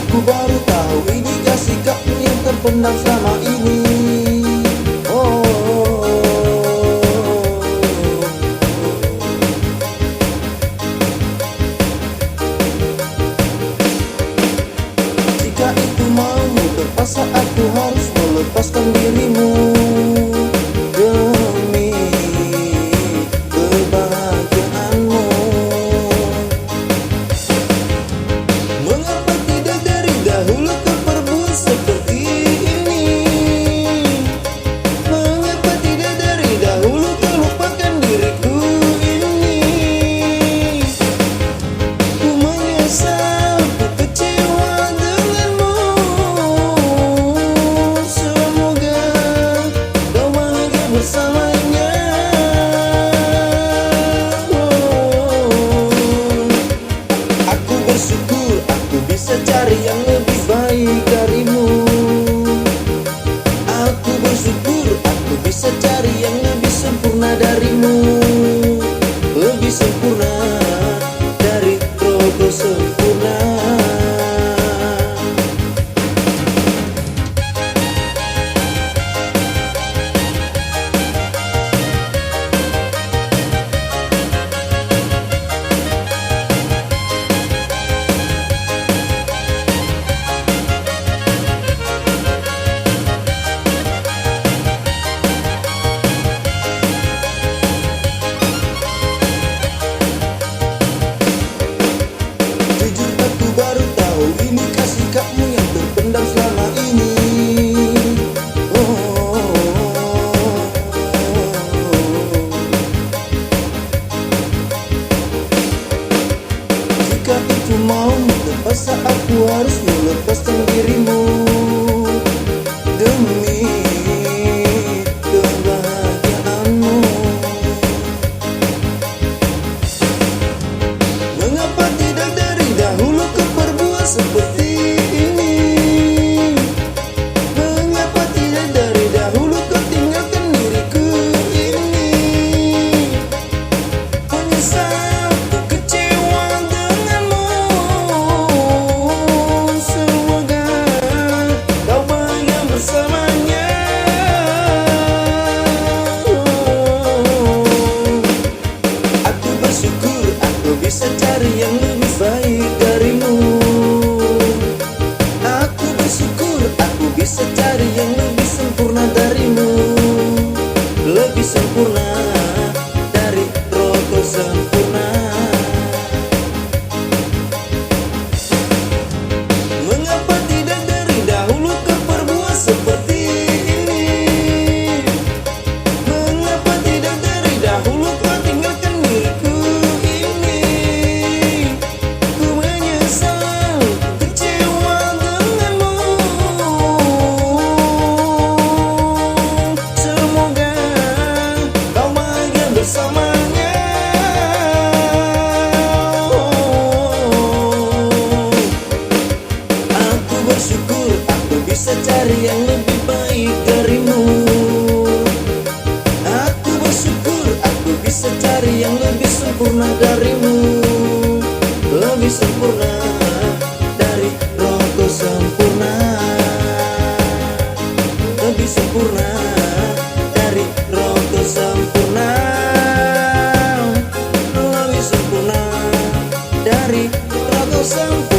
Aku baru tahu inikah sikapmu yang terpendam selama ini. Oh, jika itu maumu, terpaksa aku harus melepaskan dirimu demi kebahagiaanmu. Mengapa tidak dari dahulu kau berbuat seperti ini? Mengapa tidak dari dahulu kau lupakan diriku ini? Ku menyesal, ku kecewa denganmu. Semoga kau bahagia bersamanya. Aku bersyukur aku bisa cari yang lebih baik darimu. Aku bersyukur aku bisa cari yang lebih sempurna darimu. Lebih sempurna dari rogo sempurna. Jujur aku baru tahu inikah sikapmu yang terpendam selama ini. Oh, jika itu maumu, terpaksa aku harus melepaskan dirimu demi kebahagiaanmu. Mengapa tidak dari dahulu kau berbuat seperti ini? Mengapa tidak dari dahulu kau tinggalkan diriku ini? Menyesal, ku kecewa denganmu. Semoga kau bahagia bersamanya. Aku bersyukur aku bisa cari yang lebih baik darimu. Aku bersyukur aku bisa cari yang lebih sempurna darimu. Lebih sempurna dari rogo sempurna. Mengapa tidak dari dahulu kau berbuat seperti ini? Mengapa tidak dari dahulu kau tinggalkan diriku ini? Ku menyesal, kecewa denganmu. Semoga kau bahagia bersamanya. Aku bersyukur aku bisa cari yang lebih baik darimu. Aku bersyukur aku bisa cari yang lebih sempurna darimu. Lebih sempurna dari rogo sempurna. Lebih sempurna dari rogo sempurna. Lebih sempurna dari rogo sempurna.